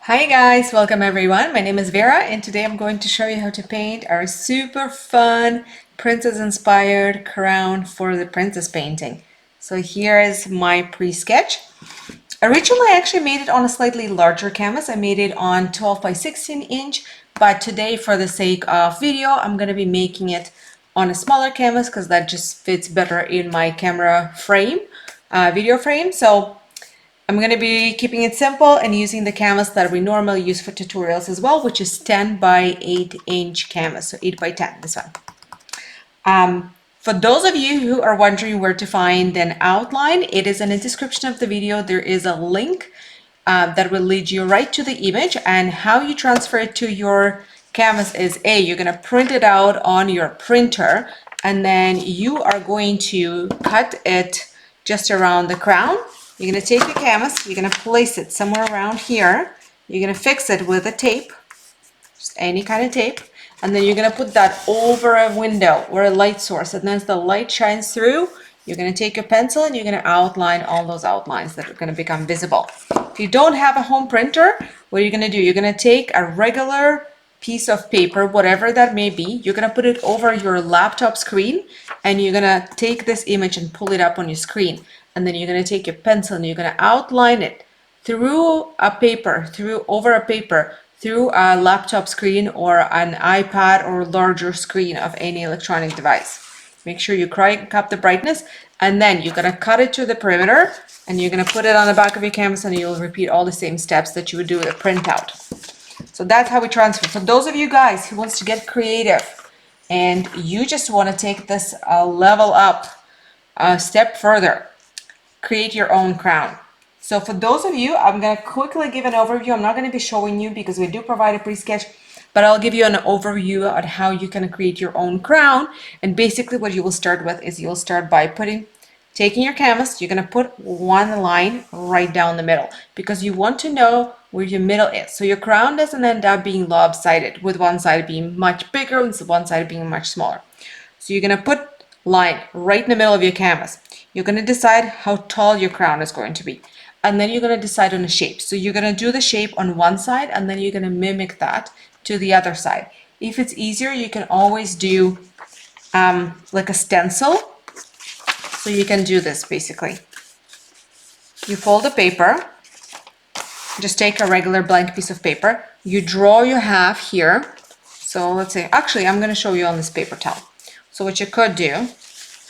Hi guys, welcome everyone. My name is Vera and today I'm going to show you how to paint our super fun princess inspired crown for the princess painting. So here is my pre-sketch. Originally I actually made it on a slightly larger canvas. I made it on 12 by 16 inch, but today for the sake of video I'm going to be making it on a smaller canvas because that just fits better in my camera frame, video frame. So I'm going to be keeping it simple and using the canvas that we normally use for tutorials as well, which is 10 by 8 inch canvas, so 8 by 10, this one. For those of you who are wondering where to find an outline, it is in the description of the video. There is a link that will lead you right to the image, and how you transfer it to your canvas is you're going to print it out on your printer, and then you are going to cut it just around the crown. You're going to take your canvas, you're going to place it somewhere around here. You're going to fix it with a tape, just any kind of tape. And then you're going to put that over a window or a light source. And as the light shines through, you're going to take your pencil and you're going to outline all those outlines that are going to become visible. If you don't have a home printer, what you're going to do, you're going to take a regular piece of paper, whatever that may be, you're going to put it over your laptop screen and you're going to take this image and pull it up on your screen. And then you're going to take your pencil and you're going to outline it through a paper, through a laptop screen or an iPad or larger screen of any electronic device. Make sure you crank up the brightness, and then you're going to cut it to the perimeter and you're going to put it on the back of your canvas, and you'll repeat all the same steps that you would do with a printout. So that's how we transfer. For those of you guys who wants to get creative and you just want to take this level up a step further, create your own crown. So for those of you, I'm going to quickly give an overview. I'm not going to be showing you because we do provide a pre-sketch, but I'll give you an overview on how you can create your own crown. And basically what you will start with is you'll start by taking your canvas, you're going to put one line right down the middle because you want to know where your middle is. So your crown doesn't end up being lopsided with one side being much bigger and one side being much smaller. So you're going to put line right in the middle of your canvas. You're going to decide how tall your crown is going to be. And then you're going to decide on a shape. So you're going to do the shape on one side and then you're going to mimic that to the other side. If it's easier, you can always do like a stencil. So you can do this basically. You fold the paper, just take a regular blank piece of paper. You draw your half here. So let's say, actually, I'm going to show you on this paper towel. So what you could do,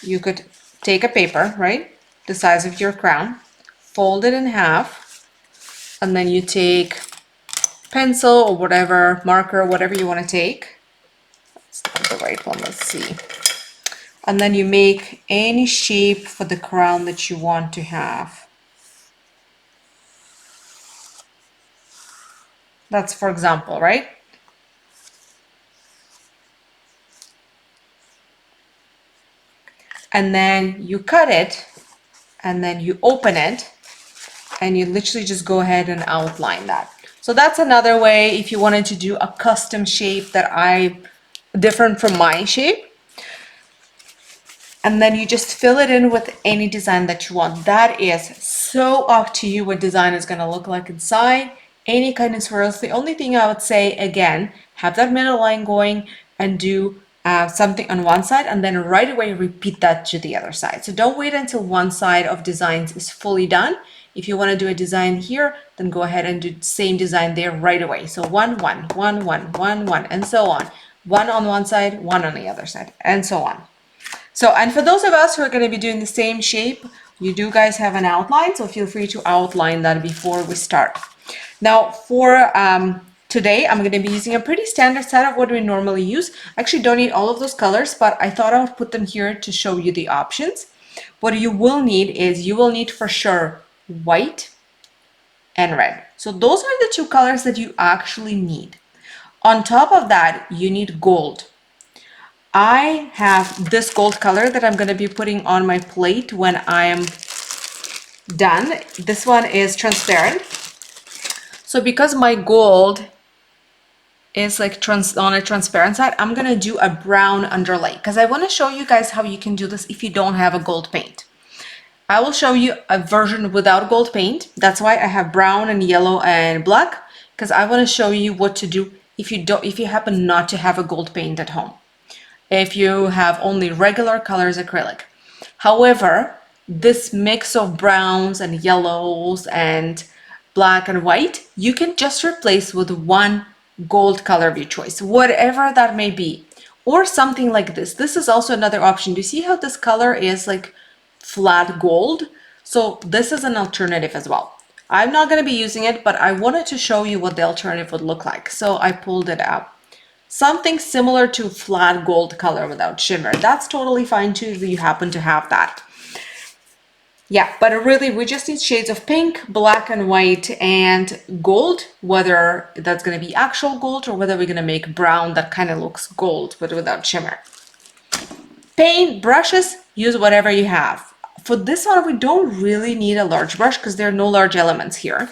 you could take a paper, right, the size of your crown, fold it in half, and then you take pencil or whatever, marker, whatever you want to take. Let's take the right one, let's see. And then you make any shape for the crown that you want to have. That's for example, right? And then you cut it, and then you open it, and you literally just go ahead and outline that. So that's another way if you wanted to do a custom shape different from my shape. And then you just fill it in with any design that you want. That is so up to you what design is going to look like inside. Any kind of swirls. The only thing I would say, again, have that middle line going and do something on one side, and then right away repeat that to the other side. So don't wait until one side of designs is fully done. If you want to do a design here, then go ahead and do the same design there right away. So 1, 1, 1, 1, 1, 1, and so on. One on one side, one on the other side, and so on. So, and for those of us who are going to be doing the same shape, you do guys have an outline, so feel free to outline that before we start. Now for today, I'm going to be using a pretty standard set of what we normally use. I actually don't need all of those colors, but I thought I would put them here to show you the options. What you will need is, you will need for sure white and red. So those are the two colors that you actually need. On top of that, you need gold. I have this gold color that I'm going to be putting on my plate when I am done. This one is transparent. So because my gold is like on a transparent side, I'm going to do a brown underlay because I want to show you guys how you can do this if you don't have a gold paint. I will show you a version without gold paint. That's why I have brown and yellow and black. because I want to show you what to do if you happen not to have a gold paint at home, if you have only regular colors acrylic. However, this mix of browns and yellows and black and white, you can just replace with one gold color of your choice, whatever that may be. Or something like this. This is also another option. Do you see how this color is like flat gold? So this is an alternative as well. I'm not going to be using it, but I wanted to show you what the alternative would look like. So I pulled it up. Something similar to flat gold color without shimmer. That's totally fine too if you happen to have that. Yeah, but really we just need shades of pink, black and white, and gold, whether that's going to be actual gold or whether we're going to make brown that kind of looks gold but without shimmer. Paint brushes, use whatever you have. For this one, we don't really need a large brush because there are no large elements here,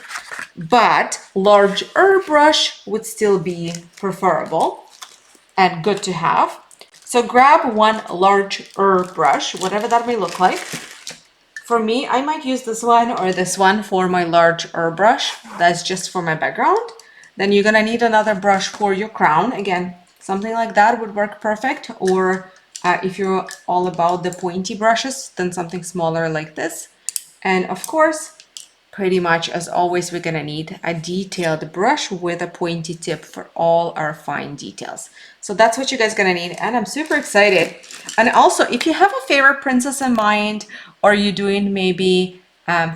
but larger brush would still be preferable and good to have. So grab one larger brush, whatever that may look like. For me, I might use this one or this one for my larger brush. That's just for my background. Then you're gonna need another brush for your crown. Again, something like that would work perfect. Or if you're all about the pointy brushes, then something smaller like this. And of course, pretty much as always, we're gonna need a detailed brush with a pointy tip for all our fine details. So that's what you guys gonna need, and I'm super excited. And also, if you have a favorite princess in mind, or you're doing maybe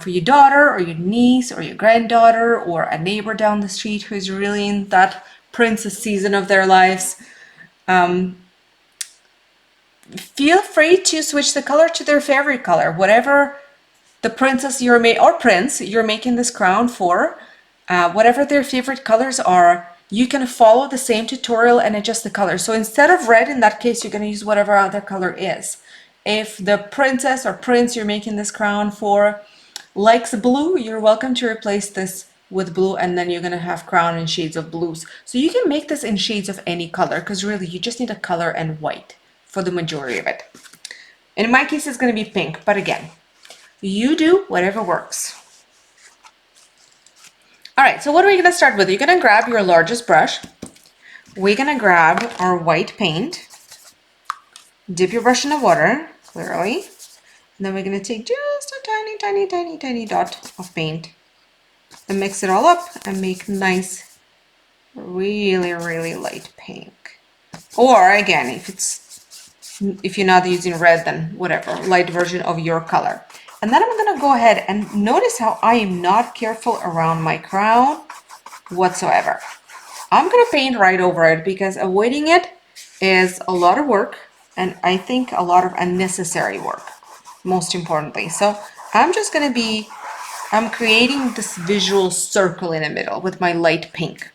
for your daughter or your niece or your granddaughter or a neighbor down the street who's really in that princess season of their lives, feel free to switch the color to their favorite color, whatever the princess or prince you're making this crown for, whatever their favorite colors are, you can follow the same tutorial and adjust the color. So instead of red, in that case, you're going to use whatever other color is. If the princess or prince you're making this crown for likes blue, you're welcome to replace this with blue, and then you're going to have crown in shades of blues. So you can make this in shades of any color, because really you just need a color and white for the majority of it. In my case, it's going to be pink, but again, you do whatever works. All right, so what are we gonna start with? You're gonna grab your largest brush. We're gonna grab our white paint, dip your brush in the water, clearly. And then we're gonna take just a tiny, tiny, tiny, tiny dot of paint and mix it all up and make nice, really, really light pink. Or again, if you're not using red, then whatever, light version of your color. And then I'm gonna go ahead and notice how I am not careful around my crown whatsoever. I'm gonna paint right over it because avoiding it is a lot of work, and I think a lot of unnecessary work, most importantly. So I'm creating this visual circle in the middle with my light pink.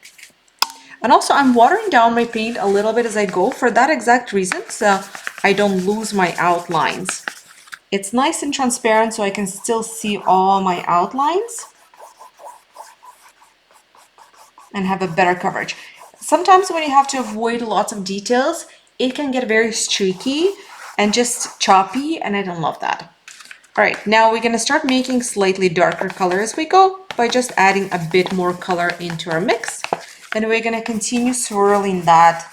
And also I'm watering down my paint a little bit as I go for that exact reason, so I don't lose my outlines. It's nice and transparent so I can still see all my outlines and have a better coverage. Sometimes when you have to avoid lots of details, it can get very streaky and just choppy, and I don't love that. All right, now we're gonna start making slightly darker color as we go by just adding a bit more color into our mix. And we're gonna continue swirling that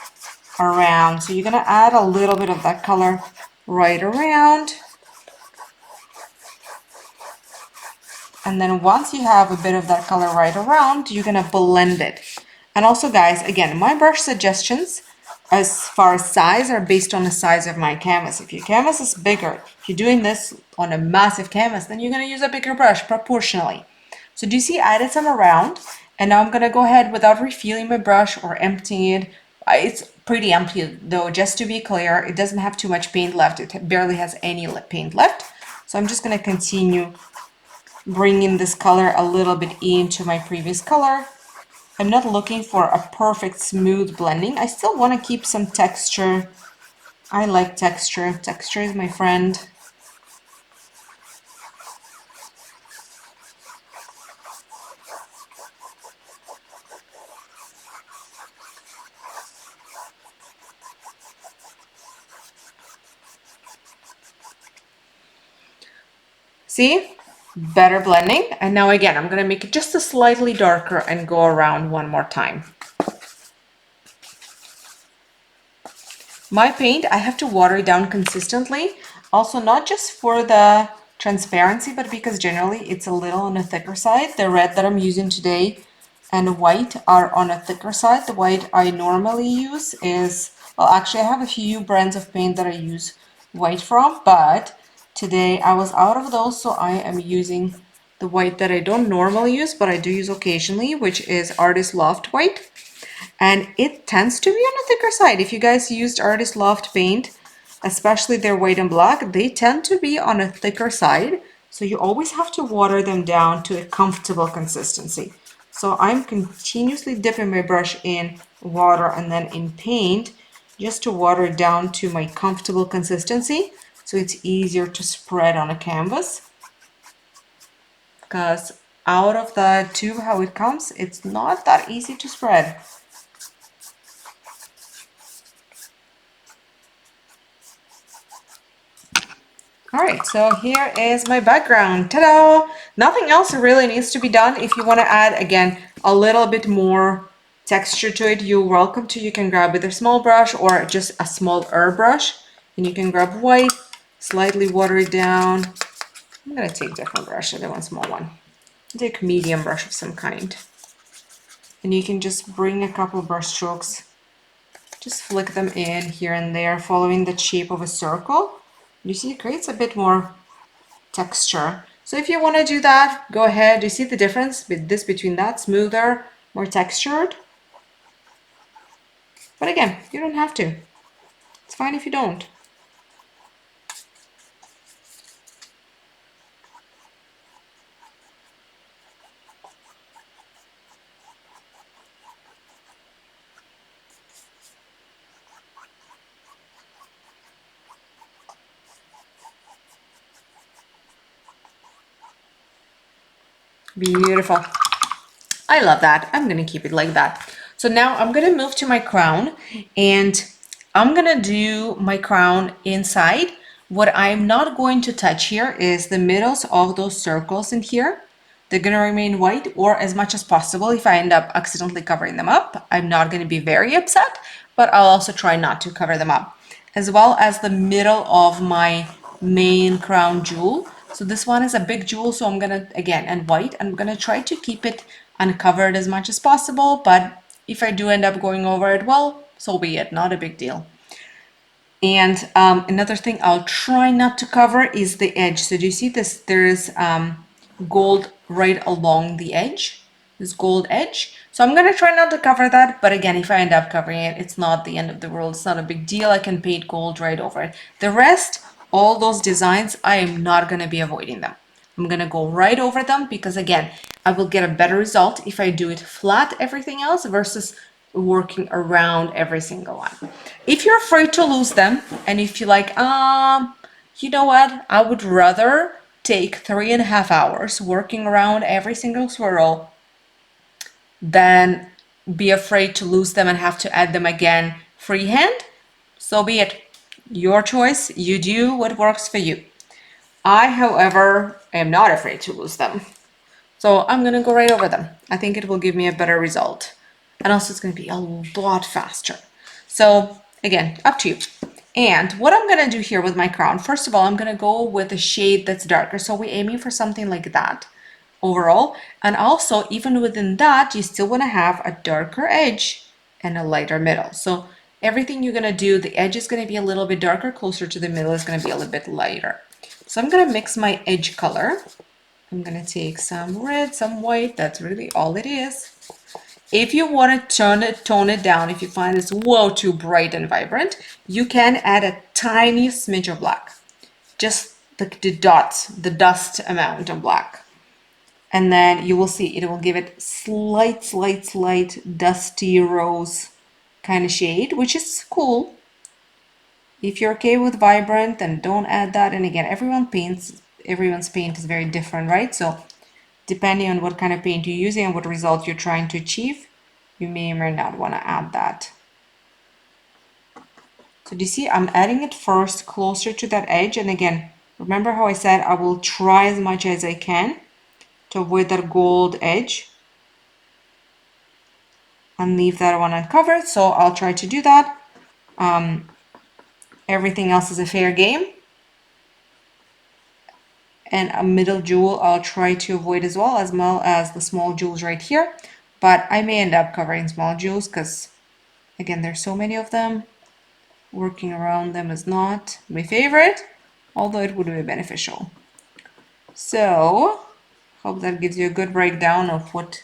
around. So you're gonna add a little bit of that color right around. And then once you have a bit of that color right around, you're gonna blend it. And also guys, again, my brush suggestions as far as size are based on the size of my canvas. If your canvas is bigger, if you're doing this on a massive canvas, then you're gonna use a bigger brush proportionally. So do you see I added some around, and now I'm gonna go ahead without refilling my brush or emptying it. It's pretty empty though, just to be clear, it doesn't have too much paint left. It barely has any paint left. So I'm just gonna continue bringing this color a little bit into my previous color. I'm not looking for a perfect smooth blending. I still want to keep some texture. I like texture. Texture is my friend. See? Better blending. And now again, I'm gonna make it just a slightly darker and go around one more time. My paint, I have to water it down consistently. Also, not just for the transparency, but because generally it's a little on the thicker side. The red that I'm using today and white are on a thicker side. The white I normally use is, well, actually I have a few brands of paint that I use white from, but today I was out of those, so I am using the white that I don't normally use, but I do use occasionally, which is Artist Loft White. And it tends to be on the thicker side. If you guys used Artist Loft paint, especially their white and black, they tend to be on a thicker side. So you always have to water them down to a comfortable consistency. So I'm continuously dipping my brush in water and then in paint just to water it down to my comfortable consistency so it's easier to spread on a canvas. Because out of the tube how it comes, it's not that easy to spread. All right, so here is my background. Ta-da! Nothing else really needs to be done. If you want to add, again, a little bit more texture to it, you're welcome to. You can grab either a small brush or just a small herb brush. And you can grab white, slightly water it down. I'm going to take a different brush, I don't want a small one. Take a medium brush of some kind. And you can just bring a couple brush strokes. Just flick them in here and there, following the shape of a circle. You see, it creates a bit more texture. So if you want to do that, go ahead. Do you see the difference with this between that smoother, more textured? But again, you don't have to. It's fine if you don't. Beautiful. I love that. I'm gonna keep it like that. So now I'm gonna move to my crown, and I'm gonna do my crown inside. What I'm not going to touch here is the middles of those circles in here. They're gonna remain white, or as much as possible. If I end up accidentally covering them up, I'm not gonna be very upset, but I'll also try not to cover them up. As well as the middle of my main crown jewel. So this one is a big jewel, so I'm gonna, again, and white, I'm gonna try to keep it uncovered as much as possible, but if I do end up going over it, well, so be it, not a big deal. And another thing I'll try not to cover is the edge. So do you see this? There's gold right along the edge, this gold edge. So I'm gonna try not to cover that, but again, if I end up covering it, it's not the end of the world. It's not a big deal. I can paint gold right over it. The rest, all those designs, I am not gonna be avoiding them. I'm gonna go right over them because again, I will get a better result if I do it flat everything else versus working around every single one. If you're afraid to lose them and if you're like, you know what, I would rather take 3.5 hours working around every single swirl than be afraid to lose them and have to add them again freehand, so be it. Your choice, you do what works for you. I, however, am not afraid to lose them. So I'm gonna go right over them. I think it will give me a better result. And also it's gonna be a lot faster. So again, up to you. And what I'm gonna do here with my crown, first of all, I'm gonna go with a shade that's darker. So we're aiming for something like that overall. And also, even within that, you still wanna have a darker edge and a lighter middle. So everything you're gonna do, the edge is gonna be a little bit darker, closer to the middle is gonna be a little bit lighter. So I'm gonna mix my edge color. I'm gonna take some red, some white, that's really all it is. If you want to tone it down, if you find it's whoa too bright and vibrant, you can add a tiny smidge of black. Just the dots, the dust amount of black. And then you will see it will give it slight dusty rose kind of shade, which is cool. If you're okay with vibrant, then don't add that. And again, everyone's paint is very different, right? So depending on what kind of paint you're using and what result you're trying to achieve, you may or may not want to add that. So do you see, I'm adding it first closer to that edge, and again, Remember how I said I will try as much as I can to avoid that gold edge and leave that one uncovered. So I'll try to do that. Everything else is a fair game. And a middle jewel I'll try to avoid as well as the small jewels right here. But I may end up covering small jewels because, again, there's so many of them. Working around them is not my favorite, although it would be beneficial. So, hope that gives you a good breakdown of what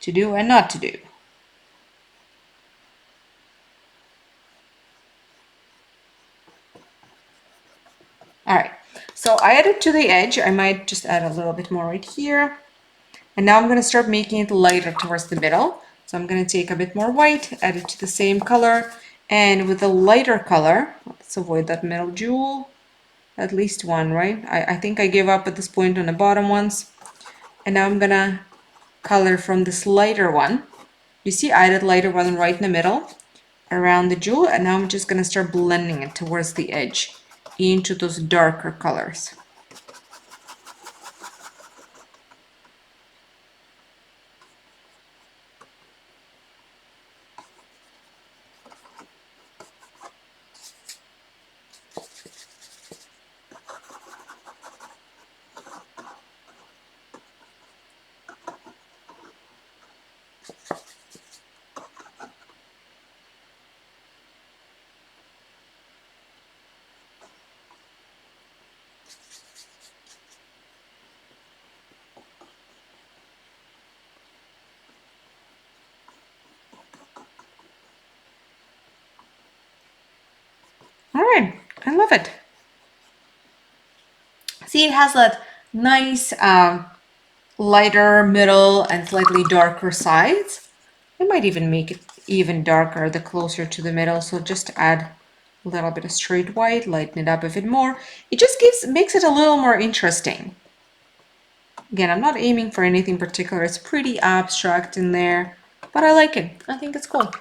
to do and not to do. All right, so I added to the edge. I might just add a little bit more right here. And now I'm going to start making it lighter towards the middle. So I'm going to take a bit more white, add it to the same color. And with a lighter color, let's avoid that middle jewel. At least one, right? I think I gave up at this point on the bottom ones. And now I'm going to color from this lighter one. You see I added lighter one right in the middle around the jewel. And now I'm just going to start blending it towards the edge into those darker colors. All right, I love it. See, it has that nice lighter middle and slightly darker sides. I might even make it even darker the closer to the middle. So just add a little bit of straight white, lighten it up a bit more. It just makes it a little more interesting. Again, I'm not aiming for anything particular. It's pretty abstract in there, but I like it. I think it's cool.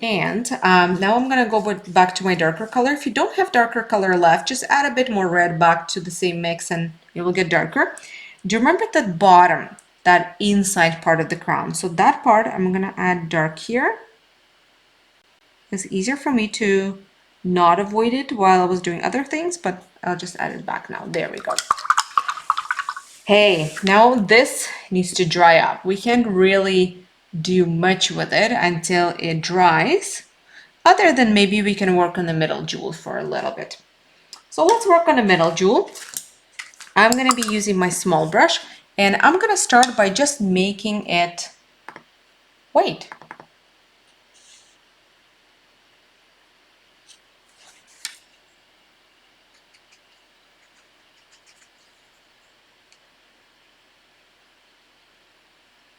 And now I'm gonna go back to my darker color. If you don't have darker color left, just add a bit more red back to the same mix and it will get darker. Do you remember that bottom, that inside part of the crown? So that part I'm gonna add dark here. It's easier for me to not avoid it while I was doing other things, but I'll just add it back now. There we go. Hey, now this needs to dry up. We can't really do much with it until it dries, other than maybe we can work on the middle jewel for a little bit. So let's work on the middle jewel. I'm going to be using my small brush, and I'm going to start by just making it white.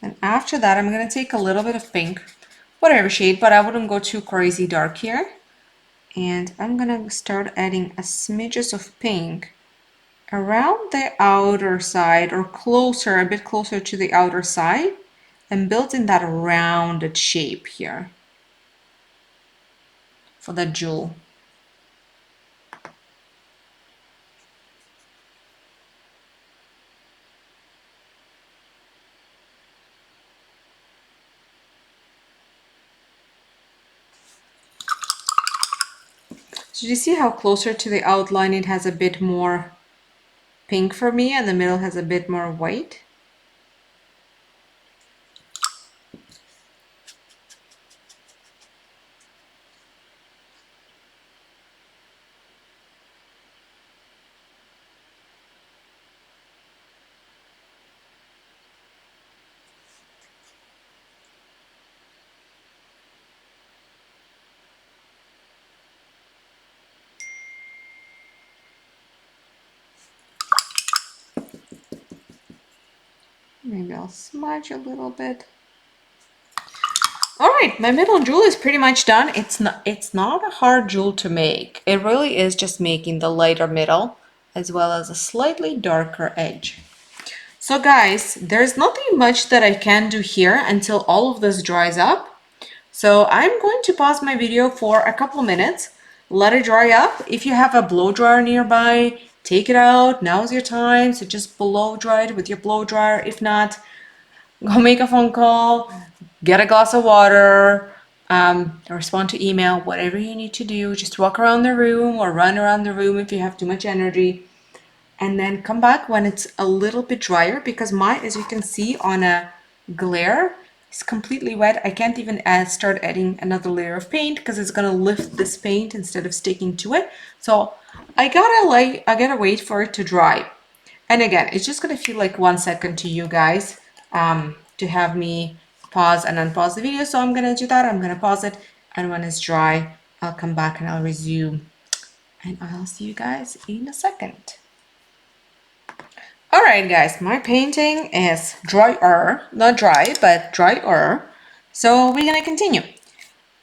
And after that, I'm going to take a little bit of pink, whatever shade, but I wouldn't go too crazy dark here. And I'm going to start adding a smidges of pink around the outer side, or closer, a bit closer to the outer side, and building that rounded shape here for the jewel. So you see how closer to the outline it has a bit more pink for me, and the middle has a bit more white? Maybe I'll smudge a little bit. All right, my middle jewel is pretty much done. It's not a hard jewel to make. It really is just making the lighter middle as well as a slightly darker edge. So guys, there's nothing much that I can do here until all of this dries up. So I'm going to pause my video for a couple minutes, let it dry up. If you have a blow dryer nearby, take it out. Now's your time. So just blow dry it with your blow dryer. If not, go make a phone call, get a glass of water, respond to email, whatever you need to do. Just walk around the room or run around the room if you have too much energy. And then come back when it's a little bit drier, because mine, as you can see on a glare, is completely wet. I can't even start adding another layer of paint because it's gonna lift this paint instead of sticking to it. So I gotta wait for it to dry. And again, it's just gonna feel like 1 second to you guys to have me pause and unpause the video. So I'm gonna do that. I'm gonna pause it, and when it's dry, I'll come back and I'll resume. And I'll see you guys in a second. All right, guys, my painting is drier, not dry, but drier. So we're gonna continue.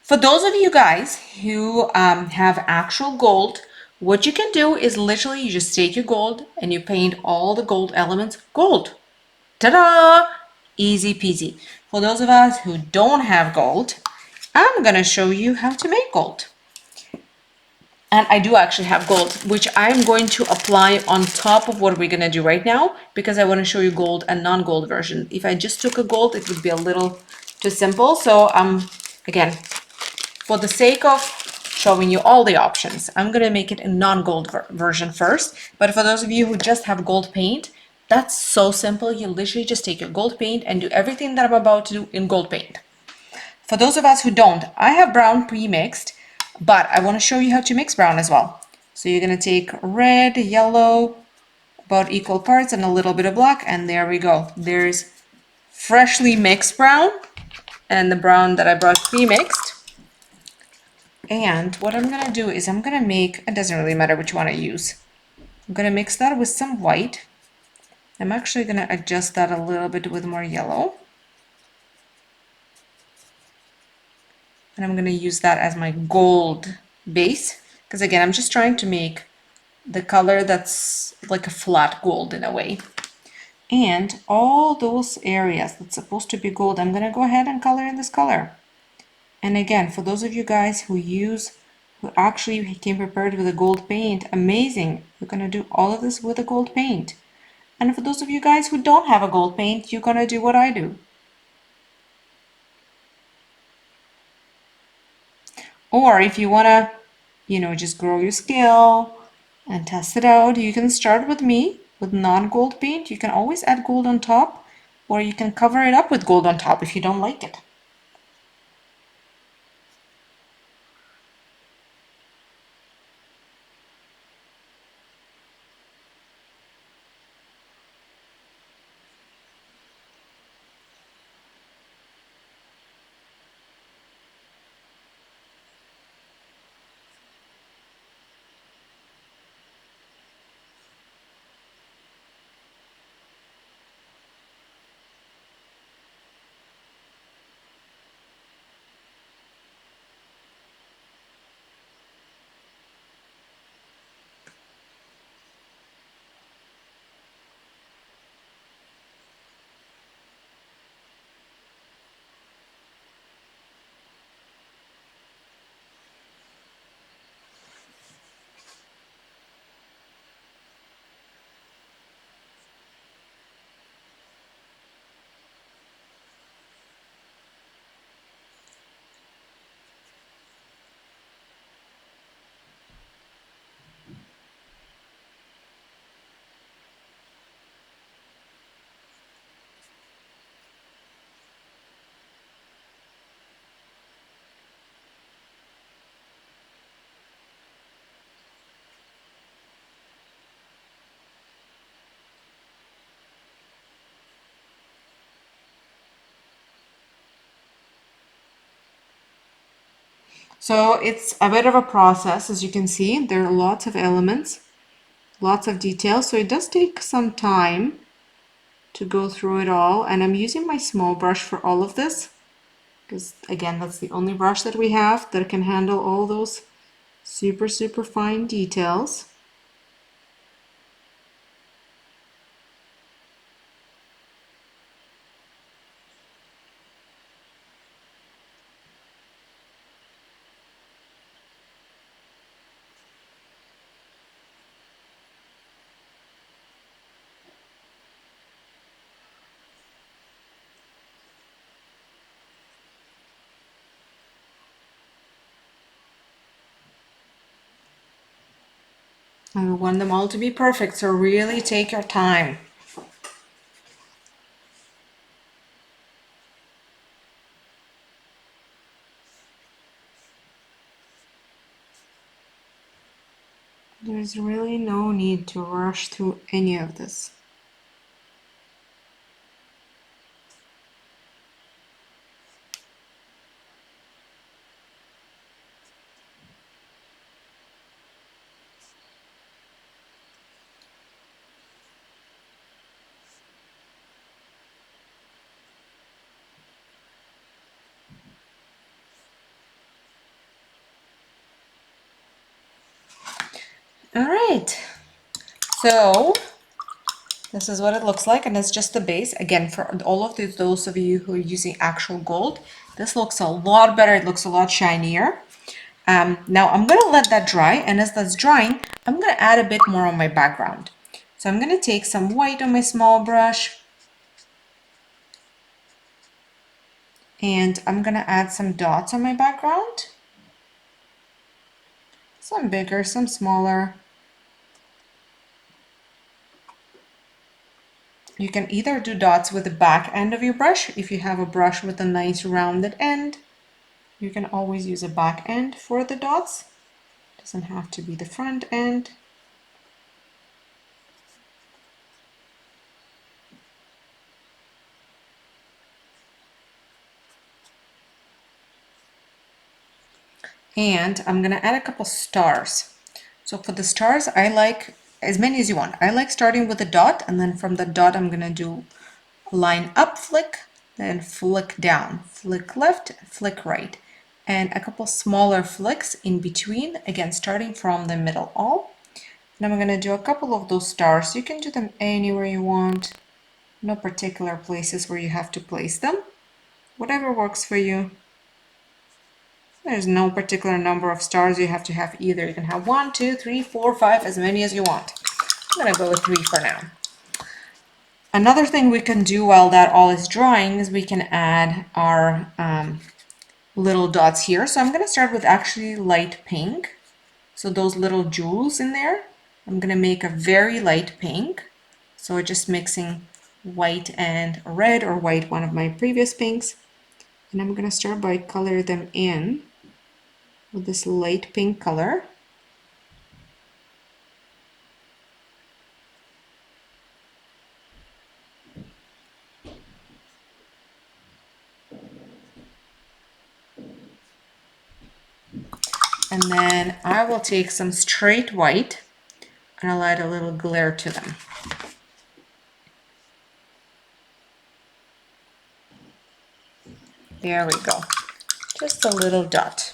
For those of you guys who have actual gold, what you can do is literally you just take your gold and you paint all the gold elements gold. Ta-da! Easy peasy. For those of us who don't have gold, I'm gonna show you how to make gold. And I do actually have gold, which I'm going to apply on top of what we're gonna do right now, because I wanna show you gold and non-gold version. If I just took a gold, it would be a little too simple. So again, for the sake of showing you all the options, I'm gonna make it a non-gold version first. But for those of you who just have gold paint, that's so simple. You literally just take your gold paint and do everything that I'm about to do in gold paint. For those of us who don't, I have brown pre-mixed, but I want to show you how to mix brown as well. So you're going to take red, yellow, about equal parts, and a little bit of black, and there we go. There's freshly mixed brown and the brown that I brought pre-mixed. And what I'm going to do is I'm going to make, it doesn't really matter which one I use. I'm going to mix that with some white. I'm actually going to adjust that a little bit with more yellow. And I'm going to use that as my gold base, because again, I'm just trying to make the color that's like a flat gold in a way. And all those areas that's supposed to be gold, I'm going to go ahead and color in this color. And again, for those of you guys who actually came prepared with a gold paint, amazing. You're going to do all of this with a gold paint. And for those of you guys who don't have a gold paint, you're going to do what I do. Or if you want to, just grow your skill and test it out, you can start with me with non-gold paint. You can always add gold on top, or you can cover it up with gold on top if you don't like it. So it's a bit of a process, as you can see. There are lots of elements, lots of details, so it does take some time to go through it all. And I'm using my small brush for all of this, because again, that's the only brush that we have that can handle all those super, super fine details. And we want them all to be perfect, so really take your time. There's really no need to rush through any of this. All right, so this is what it looks like, and it's just the base. Again, for all of those of you who are using actual gold, this looks a lot better. It looks a lot shinier. Now I'm gonna let that dry, and as that's drying, I'm gonna add a bit more on my background. So I'm gonna take some white on my small brush, and I'm gonna add some dots on my background. Some bigger, some smaller. You can either do dots with the back end of your brush. If you have a brush with a nice rounded end, you can always use a back end for the dots. Doesn't have to be the front end. And I'm gonna add a couple stars. So for the stars, I like as many as you want. I like starting with a dot, and then from the dot, I'm gonna do a line up flick, then flick down, flick left, flick right, and a couple smaller flicks in between, again, starting from the middle all. And I'm gonna do a couple of those stars. You can do them anywhere you want, no particular places where you have to place them. Whatever works for you. There's no particular number of stars you have to have either. You can have 1, 2, 3, 4, 5, as many as you want. I'm gonna go with 3 for now. Another thing we can do while that all is drying is we can add our little dots here. So I'm gonna start with actually light pink. So those little jewels in there, I'm gonna make a very light pink. So just mixing white and red, or white, one of my previous pinks. And I'm gonna start by color them in with this light pink color. And then I will take some straight white and I'll add a little glare to them. There we go. Just a little dot.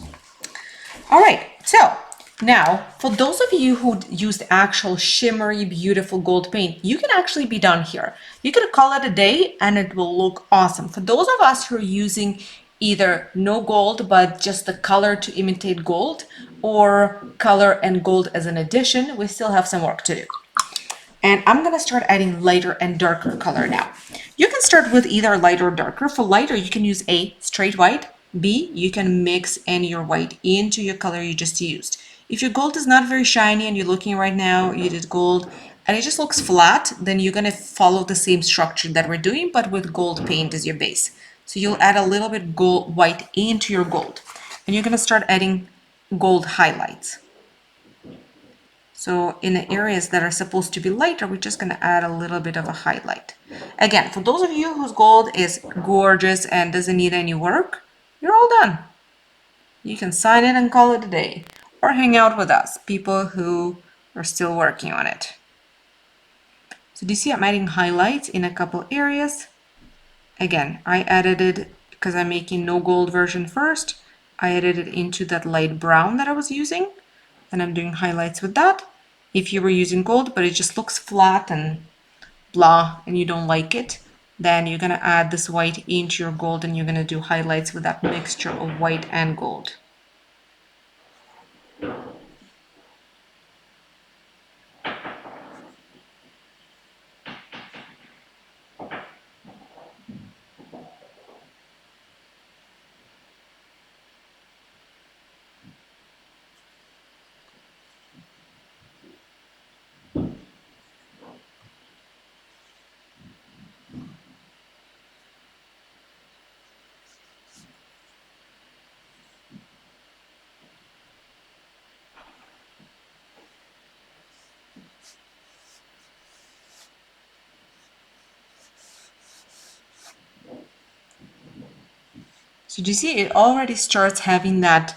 All right, so now for those of you who used actual shimmery, beautiful gold paint, you can actually be done here. You can call it a day and it will look awesome. For those of us who are using either no gold, but just the color to imitate gold, or color and gold as an addition, we still have some work to do. And I'm gonna start adding lighter and darker color now. You can start with either light or darker. For lighter, you can use A, straight white. B, you can mix in your white into your color you just used. If your gold is not very shiny and you're looking right now, you did gold, and it just looks flat, then you're gonna follow the same structure that we're doing, but with gold paint as your base. So you'll add a little bit gold white into your gold. And you're gonna start adding gold highlights. So in the areas that are supposed to be lighter, we're just going to add a little bit of a highlight. Again, for those of you whose gold is gorgeous and doesn't need any work, you're all done. You can sign it and call it a day, or hang out with us, people who are still working on it. So do you see I'm adding highlights in a couple areas? Again, I added it because I'm making no gold version first. I added it into that light brown that I was using, and I'm doing highlights with that. If you were using gold, but it just looks flat and blah, and you don't like it, then you're gonna add this white into your gold, and you're gonna do highlights with that mixture of white and gold. So do you see it already starts having that,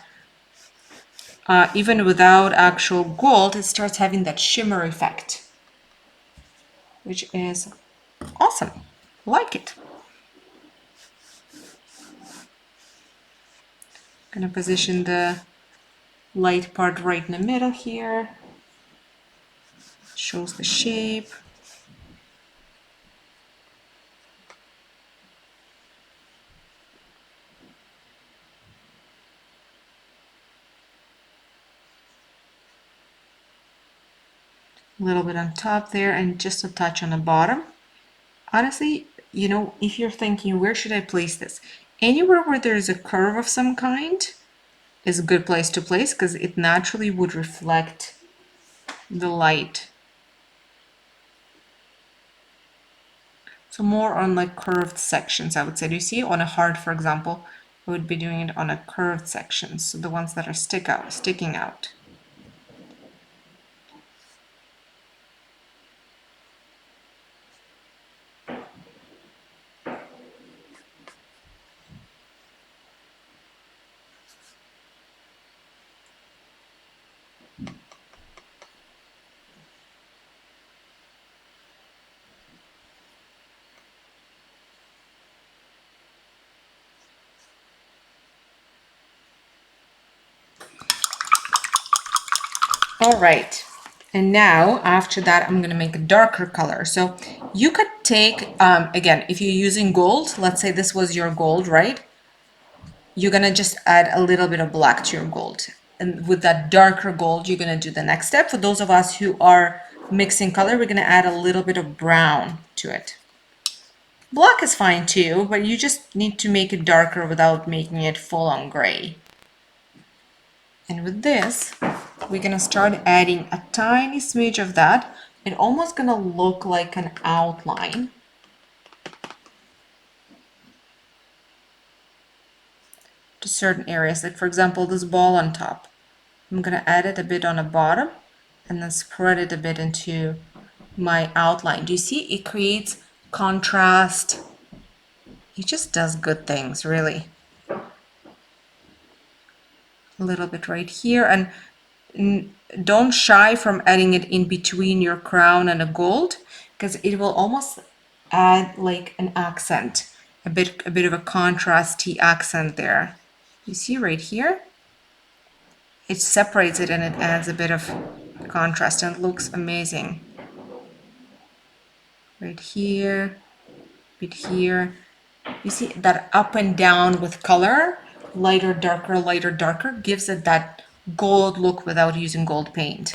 even without actual gold, it starts having that shimmer effect, which is awesome. Like it. Gonna position the light part right in the middle here. Shows the shape. A little bit on top there and just a touch on the bottom. Honestly, you know, if you're thinking, where should I place this? Anywhere where there's a curve of some kind is a good place to place because it naturally would reflect the light. So more on like curved sections, I would say. Do you see on a heart, for example, I would be doing it on a curved section, so the ones that are sticking out. All right. And now after that, I'm going to make a darker color. So you could take, again, if you're using gold, let's say this was your gold, right? You're going to just add a little bit of black to your gold. And with that darker gold, you're going to do the next step. For those of us who are mixing color, we're going to add a little bit of brown to it. Black is fine too, but you just need to make it darker without making it full on gray. And with this, we're gonna start adding a tiny smidge of that. It's almost gonna look like an outline. To certain areas, like for example, this ball on top. I'm gonna add it a bit on the bottom and then spread it a bit into my outline. Do you see it creates contrast? It just does good things, really. A little bit right here, and don't shy from adding it in between your crown and the gold, because it will almost add like an accent, a bit of a contrasty accent there. You see right here, it separates it and it adds a bit of contrast and it looks amazing. Right here, bit here. You see that up and down with color, lighter, darker, gives it that gold look without using gold paint.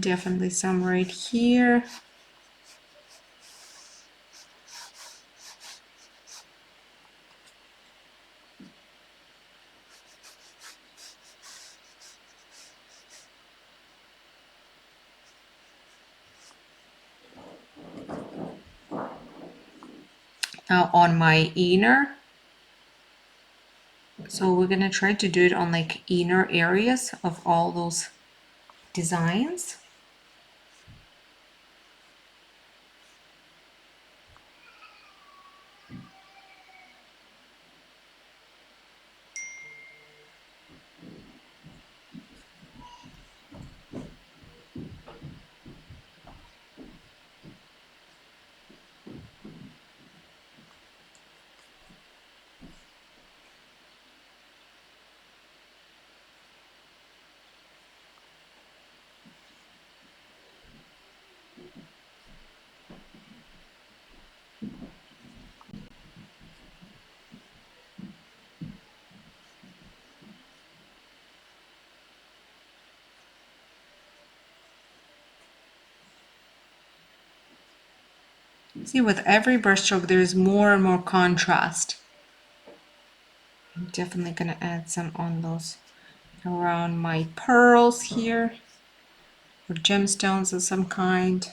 Definitely some right here. Now on my inner, so we're gonna try to do it on like inner areas of all those designs. See, with every brushstroke, there's more and more contrast. I'm definitely gonna add some on those around my pearls here, or gemstones of some kind.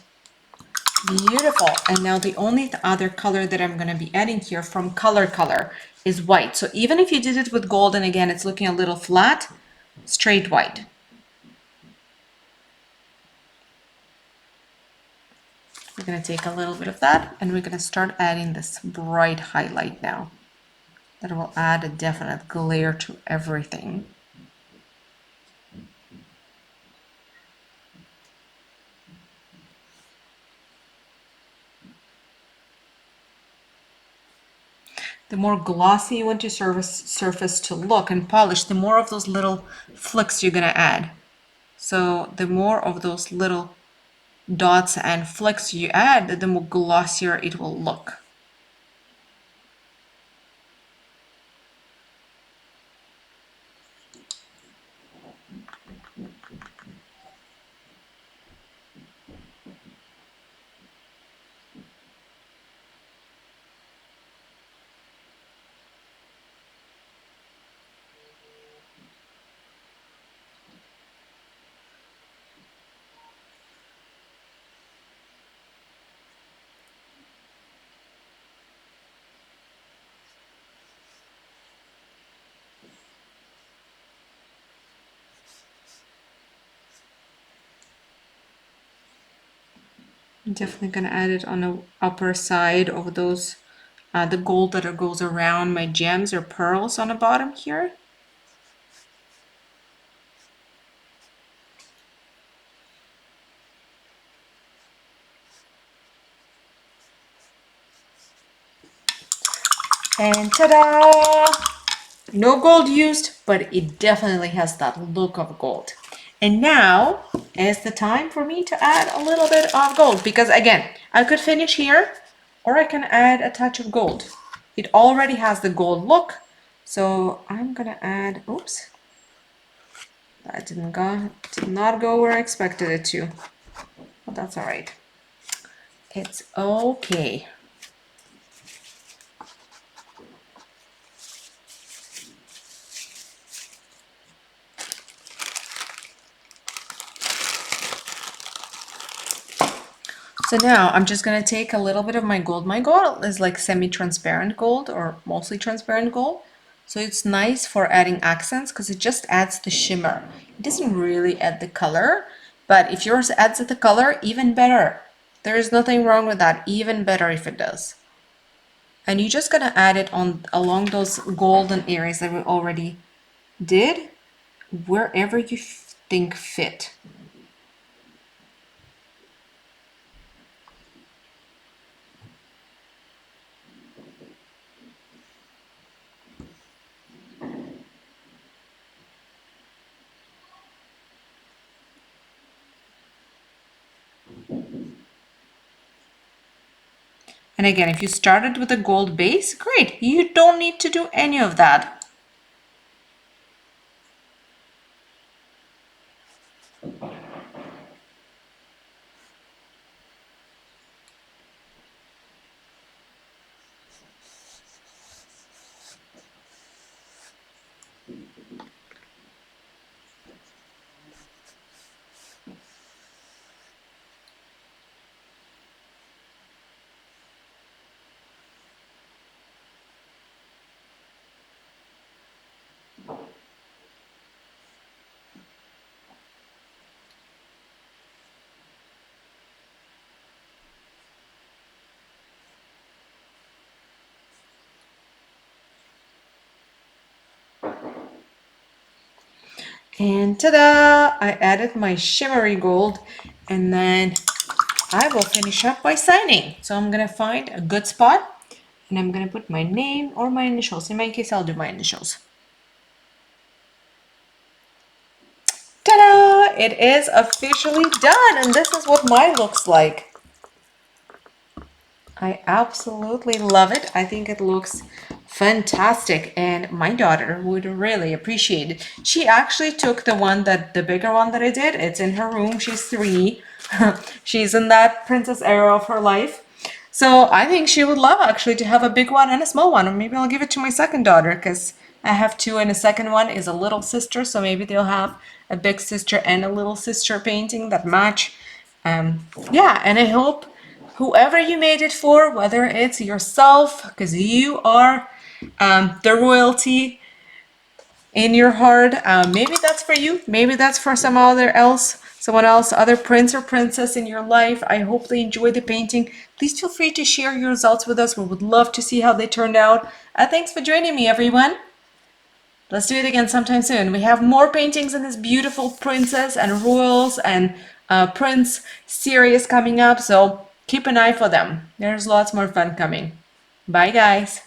Beautiful. And now the only other color that I'm going to be adding here from Color is white. So even if you did it with gold, and again, it's looking a little flat, straight white. We're going to take a little bit of that and we're going to start adding this bright highlight now. That will add a definite glare to everything. The more glossy you want your surface to look and polish, the more of those little flicks you're going to add. So the more of those little dots and flecks you add, the more glossier it will look. I'm definitely gonna add it on the upper side of those, the gold that goes around my gems or pearls on the bottom here. And ta-da! No gold used, but it definitely has that look of gold. And now is the time for me to add a little bit of gold, because again, I could finish here or I can add a touch of gold. It already has the gold look, so I'm gonna add, oops, that did not go where I expected it to, but that's all right. It's okay. So now I'm just gonna take a little bit of my gold. My gold is like semi-transparent gold or mostly transparent gold. So it's nice for adding accents because it just adds the shimmer. It doesn't really add the color, but if yours adds the color, even better. There is nothing wrong with that, even better if it does. And you're just gonna add it on along those golden areas that we already did, wherever you think fit. And again, if you started with a gold base, great. You don't need to do any of that. And ta-da! I added my shimmery gold, and then I will finish up by signing. So I'm gonna find a good spot and I'm gonna put my name or my initials. In my case, I'll do my initials. Ta-da! It is officially done, and this is what mine looks like. I absolutely love it. I think it looks fantastic, and my daughter would really appreciate it. She actually took the bigger one that I did. It's in her room. She's 3. She's in that princess era of her life. So I think she would love actually to have a big one and a small one, or maybe I'll give it to my second daughter because I have two, and the second one is a little sister, so maybe they'll have a big sister and a little sister painting that match. Yeah, and I hope whoever you made it for, whether it's yourself, because you are the royalty in your heart, maybe that's for you, maybe that's for someone else, other prince or princess in your life. I hope they enjoy the painting. Please feel free to share your results with us. We would love to see how they turned out. Thanks for joining me, everyone. Let's do it again sometime soon. We have more paintings in this beautiful princess and royals and prince series coming up, so keep an eye for them. There's lots more fun coming. Bye, guys.